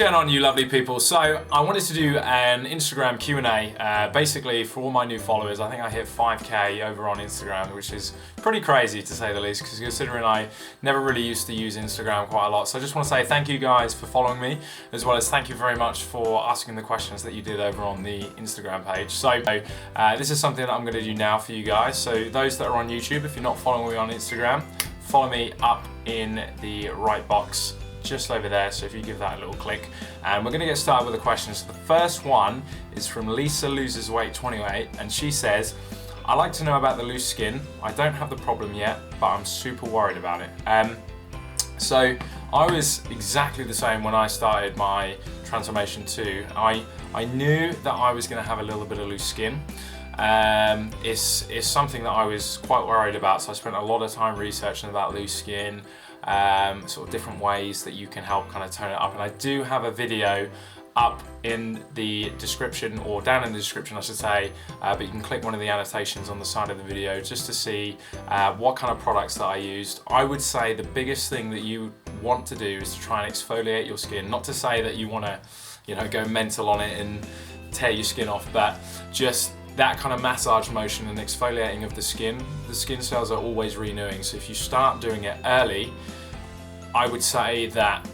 going on, you lovely people? So I wanted to do an Instagram Q&A, basically for all my new followers. I think I hit 5k over on Instagram, which is pretty crazy to say the least, because considering I never really used to use Instagram quite a lot. So I just want to say thank you guys for following me, as well as thank you very much for asking the questions that you did over on the Instagram page. So this is something that I'm going to do now for you guys. So those that are on YouTube, if you're not following me on Instagram, follow me up in the right box just over there, so if you give that a little click. And we're going to get started with the questions. So the first one is from Lisa Loses Weight 28, and she says, I like to know about the loose skin. I don't have the problem yet, but I'm super worried about it. So I was exactly the same when I started my transformation too. I knew that I was going to have a little bit of loose skin. It's something that I was quite worried about, so I spent a lot of time researching about loose skin, sort of different ways that you can help kind of tone it up. And I do have a video up in the description, or down in the description I should say, but you can click one of the annotations on the side of the video just to see what kind of products that I used. I would say the biggest thing that you want to do is to try and exfoliate your skin. Not to say that you want to, you know, go mental on it and tear your skin off, but just that kind of massage motion and exfoliating of the skin cells are always renewing. So if you start doing it early, I would say that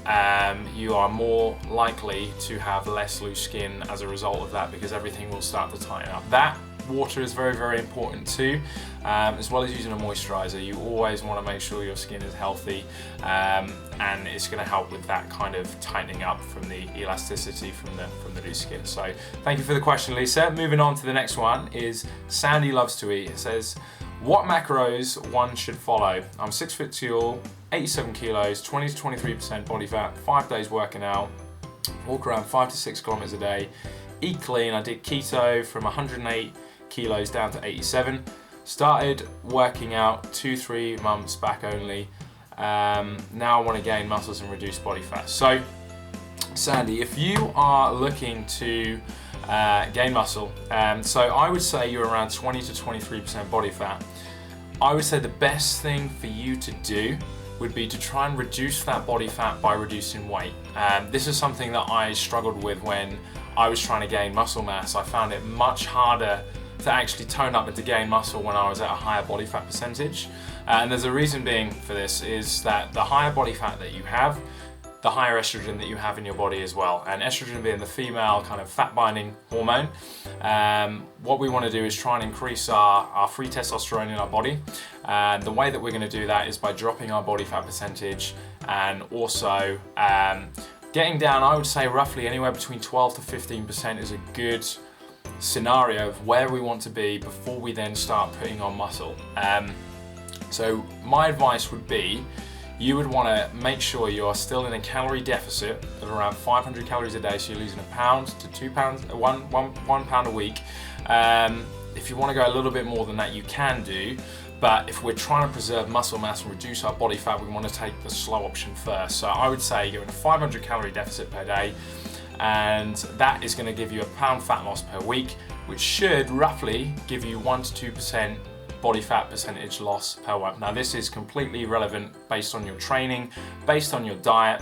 you are more likely to have less loose skin as a result of that, because everything will start to tighten up. That water is very, very important too, as well as using a moisturizer. You always want to make sure your skin is healthy, and it's going to help with that kind of tightening up from the elasticity from the loose skin. So thank you for the question, Lisa. Moving on to the next one is Sandy Loves to Eat. It says, what macros one should follow? I'm 6 foot tall, 87 kilos, 20 to 23% body fat, 5 days working out, walk around 5 to 6 kilometers a day, eat clean. I did keto from 108 kilos down to 87. Started working out 2-3 months back only. Now I want to gain muscles and reduce body fat. So Sandy, if you are looking to gain muscle, so I would say you're around 20 to 23% body fat. I would say the best thing for you to do would be to try and reduce that body fat by reducing weight. This is something that I struggled with when I was trying to gain muscle mass. I found it much harder to actually tone up and to gain muscle when I was at a higher body fat percentage. And there's a reason being for this, is that the higher body fat that you have, the higher estrogen that you have in your body as well. And estrogen being the female kind of fat binding hormone, what we want to do is try and increase our free testosterone in our body. And the way that we're going to do that is by dropping our body fat percentage, and also getting down, I would say roughly anywhere between 12 to 15% is a good scenario of where we want to be before we then start putting on muscle. So my advice would be, you would want to make sure you are still in a calorie deficit of around 500 calories a day, so you're losing 1 pound to 2 pounds, one pound a week. If you want to go a little bit more than that, you can do, but if we're trying to preserve muscle mass and reduce our body fat, we want to take the slow option first. So I would say you're in a 500 calorie deficit per day, and that is going to give you £1 pound fat loss per week, which should roughly give you 1 to 2% body fat percentage loss per week. Now this is completely relevant based on your training, based on your diet.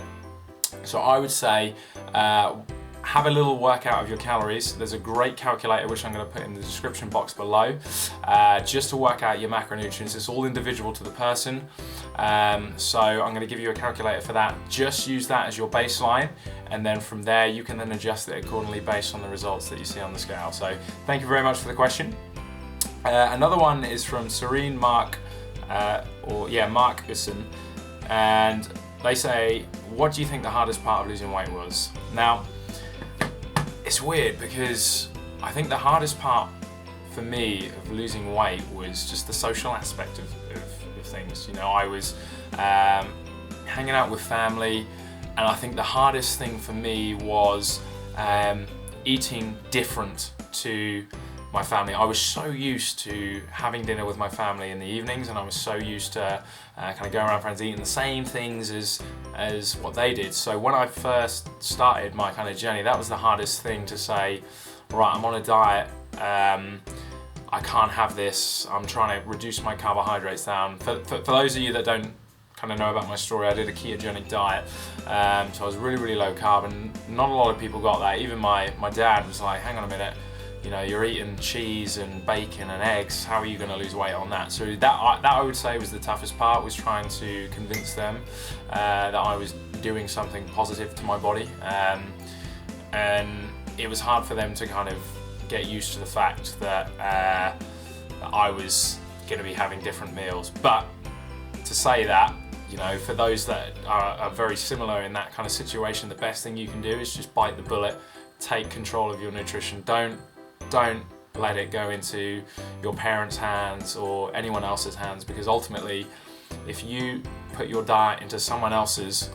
So I would say have a little workout of your calories. There's a great calculator which I'm going to put in the description box below, just to work out your macronutrients. It's all individual to the person, so I'm going to give you a calculator for that. Just use that as your baseline, and then from there you can then adjust it accordingly based on the results that you see on the scale. So thank you very much for the question. Another one is from Serene Mark, Mark Usson, and they say, what do you think the hardest part of losing weight was? Now, it's weird, because I think the hardest part for me of losing weight was just the social aspect of things. You know, I was hanging out with family, and I think the hardest thing for me was eating different to my family. I was so used to having dinner with my family in the evenings, and I was so used to kind of going around friends eating the same things as what they did. So when I first started my kind of journey, that was the hardest thing to say, right, I'm on a diet, I can't have this, I'm trying to reduce my carbohydrates down. For those of you that don't kind of know about my story, I did a ketogenic diet, so I was really low carb, and not a lot of people got that. Even my dad was like, hang on a minute, you know, you're eating cheese and bacon and eggs, how are you going to lose weight on that? So that I would say was the toughest part, was trying to convince them that I was doing something positive to my body, and it was hard for them to kind of get used to the fact that I was going to be having different meals. But to say that, you know, for those that are very similar in that kind of situation, the best thing you can do is just bite the bullet, take control of your nutrition. Don't let it go into your parents' hands or anyone else's hands, because ultimately, if you put your diet into someone else's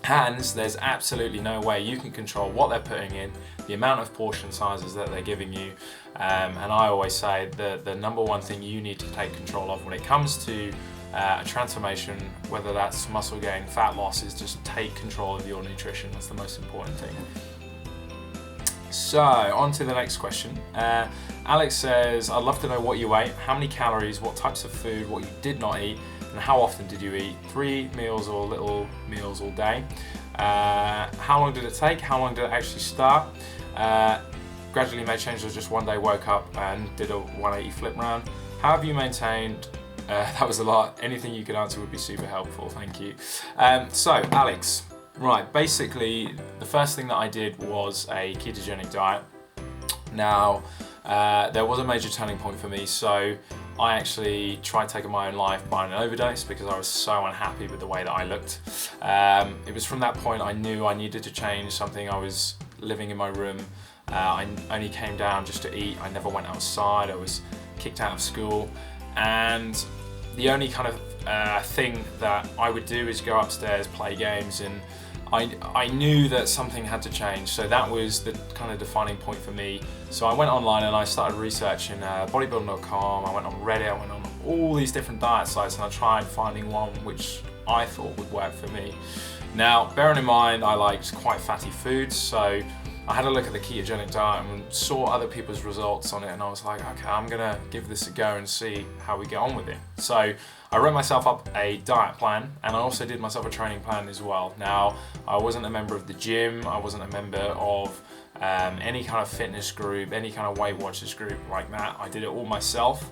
hands, there's absolutely no way you can control what they're putting in, the amount of portion sizes that they're giving you. And I always say that the number one thing you need to take control of when it comes to a transformation, whether that's muscle gain, fat loss, is just take control of your nutrition. That's the most important thing. So, on to the next question. Alex says, I'd love to know what you ate, how many calories, what types of food, what you did not eat, and how often did you eat? 3 meals or little meals all day? How long did it take? How long did it actually start? Gradually made changes, just one day woke up and did a 180 flip round. How have you maintained? That was a lot. Anything you could answer would be super helpful, thank you. So, Alex, right, basically the first thing that I did was a ketogenic diet. Now, there was a major turning point for me, so I actually tried taking my own life by an overdose because I was so unhappy with the way that I looked. It was from that point I knew I needed to change something. I was living in my room. I only came down just to eat. I never went outside. I was kicked out of school. And the only kind of thing that I would do is go upstairs, play games, and I knew that something had to change. So that was the kind of defining point for me. So I went online and I started researching bodybuilding.com. I went on Reddit, I went on all these different diet sites, and I tried finding one which I thought would work for me. Now, bearing in mind, I liked quite fatty foods, so I had a look at the ketogenic diet and saw other people's results on it, and I was like, okay, I'm gonna give this a go and see how we get on with it. So I wrote myself up a diet plan, and I also did myself a training plan as well. Now, I wasn't a member of the gym, I wasn't a member of any kind of fitness group, any kind of Weight Watchers group like that. I did it all myself.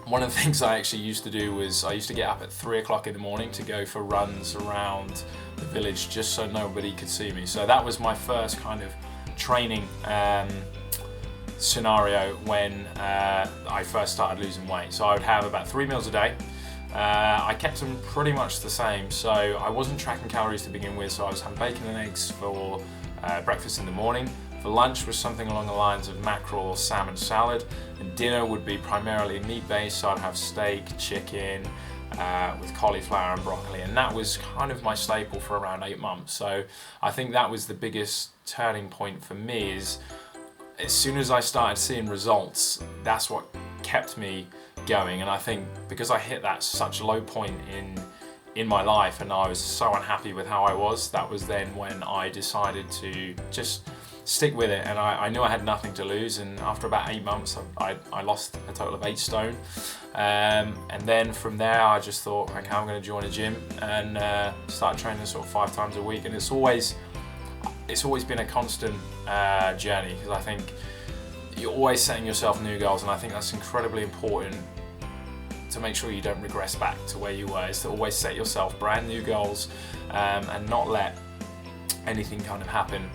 One of the things I actually used to do was I used to get up at 3 o'clock in the morning to go for runs around the village just so nobody could see me. So that was my first kind of training scenario when I first started losing weight. So I would have about 3 meals a day. I kept them pretty much the same. So I wasn't tracking calories to begin with. So I was having bacon and eggs for breakfast in the morning. For lunch was something along the lines of mackerel or salmon salad, and dinner would be primarily meat-based, so I'd have steak, chicken, with cauliflower and broccoli, and that was kind of my staple for around 8 months. So I think that was the biggest turning point for me, is as soon as I started seeing results, that's what kept me going. And I think because I hit that such low point in my life and I was so unhappy with how I was, that was then when I decided to just stick with it. And I knew I had nothing to lose, and after about 8 months I lost a total of 8 stone, and then from there I just thought, okay, I'm going to join a gym and start training sort of 5 times a week. And it's always been a constant journey, because I think you're always setting yourself new goals, and I think that's incredibly important to make sure you don't regress back to where you were, is to always set yourself brand new goals, and not let anything kind of happen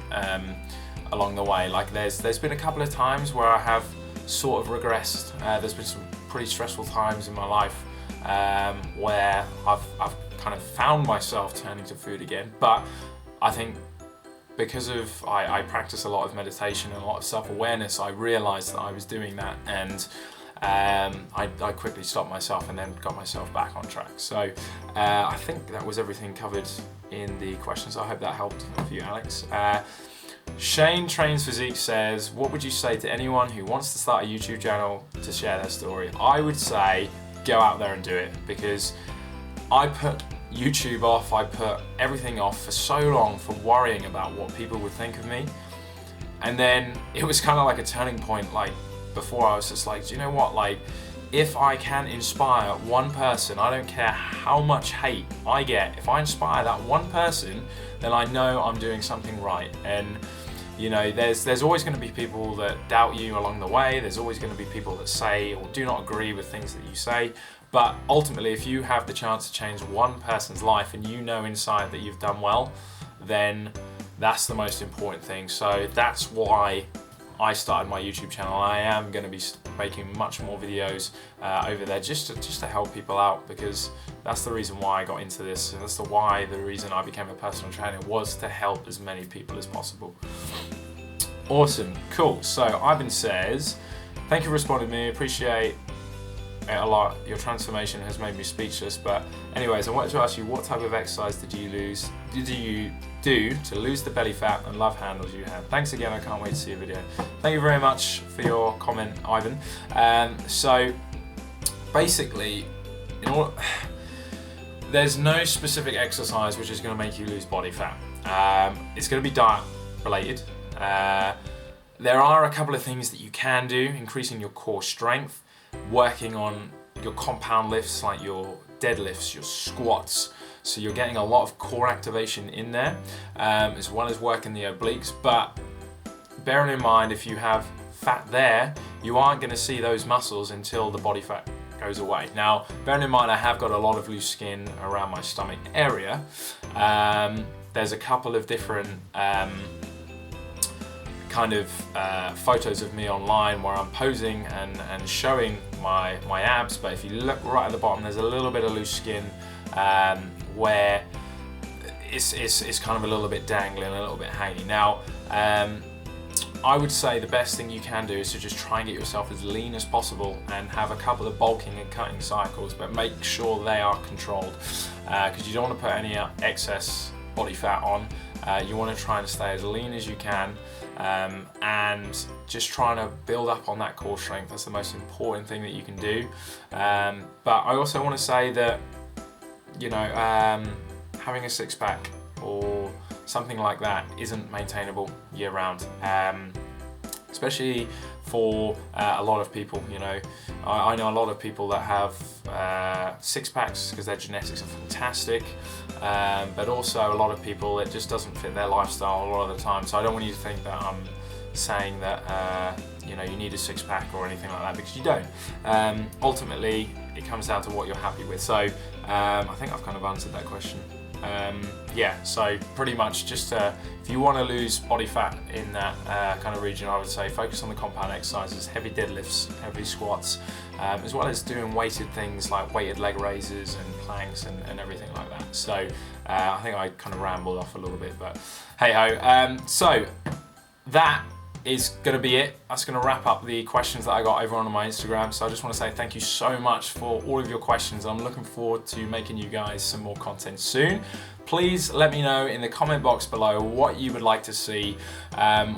along the way. Like there's been a couple of times where I have sort of regressed. There's been some pretty stressful times in my life where I've kind of found myself turning to food again. But I think because of I practice a lot of meditation and a lot of self-awareness, I realized that I was doing that, and I quickly stopped myself and then got myself back on track. So I think that was everything covered in the questions. I hope that helped for you, Alex. Shane Trains Physique says, what would you say to anyone who wants to start a YouTube channel to share their story? I would say go out there and do it, because I put YouTube off, I put everything off for so long for worrying about what people would think of me. And then it was kind of like a turning point. Like before, I was just like, do you know what, like if I can inspire one person, I don't care how much hate I get, if I inspire that one person, then I know I'm doing something right. And you know, there's always going to be people that doubt you along the way. There's always going to be people that say or do not agree with things that you say. But ultimately, if you have the chance to change one person's life and you know inside that you've done well, then that's the most important thing. So that's why I started my YouTube channel. I am going to be making much more videos over there just to help people out, because that's the reason why I got into this, and that's the reason I became a personal trainer, was to help as many people as possible. Awesome, cool. So Ivan says, thank you for responding to me, appreciate it a lot. Your transformation has made me speechless. But anyways, I wanted to ask you, what type of exercise did you do to lose the belly fat and love handles you had? Thanks again, I can't wait to see your video. Thank you very much for your comment, Ivan. So basically, there's no specific exercise which is going to make you lose body fat. It's going to be diet related. There are a couple of things that you can do: increasing your core strength, working on your compound lifts like your deadlifts, your squats, so you're getting a lot of core activation in there, as well as working the obliques. But bearing in mind, if you have fat there, you aren't going to see those muscles until the body fat goes away. Now, bearing in mind, I have got a lot of loose skin around my stomach area. There's a couple of different photos of me online where I'm posing and showing my abs, but if you look right at the bottom, there's a little bit of loose skin where it's kind of a little bit dangling, a little bit hanging. Now, I would say the best thing you can do is to just try and get yourself as lean as possible and have a couple of bulking and cutting cycles, but make sure they are controlled, because you don't want to put any excess body fat on. You want to try and stay as lean as you can, and just trying to build up on that core strength. That's the most important thing that you can do. But I also want to say that, you know, having a six-pack or something like that isn't maintainable year-round, especially for a lot of people. You know, I know a lot of people that have six-packs because their genetics are fantastic, but also a lot of people, it just doesn't fit their lifestyle a lot of the time. So I don't want you to think that I'm saying that you know, you need a six-pack or anything like that, because you don't. Ultimately, it comes down to what you're happy with. So I think I've kind of answered that question. Yeah, so pretty much just if you want to lose body fat in that kind of region, I would say focus on the compound exercises, heavy deadlifts, heavy squats, as well as doing weighted things like weighted leg raises and planks and everything like that. So I think I kind of rambled off a little bit, but hey ho. So that is going to be it. That's going to wrap up the questions that I got over on my Instagram. So I just want to say thank you so much for all of your questions. I'm looking forward to making you guys some more content soon. Please let me know in the comment box below what you would like to see,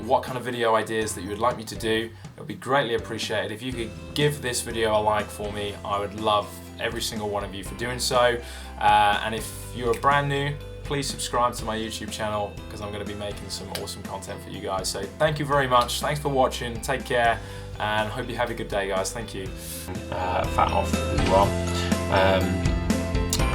what kind of video ideas that you would like me to do. It would be greatly appreciated. If you could give this video a like for me, I would love every single one of you for doing so. And if you're brand new, please subscribe to my YouTube channel, because I'm going to be making some awesome content for you guys. So thank you very much. Thanks for watching. Take care, and hope you have a good day, guys. Thank you. Fat off as well.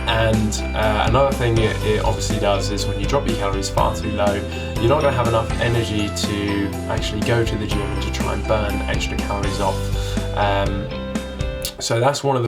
Another thing it obviously does is when you drop your calories far too low, you're not going to have enough energy to actually go to the gym and to try and burn extra calories off. So that's one of the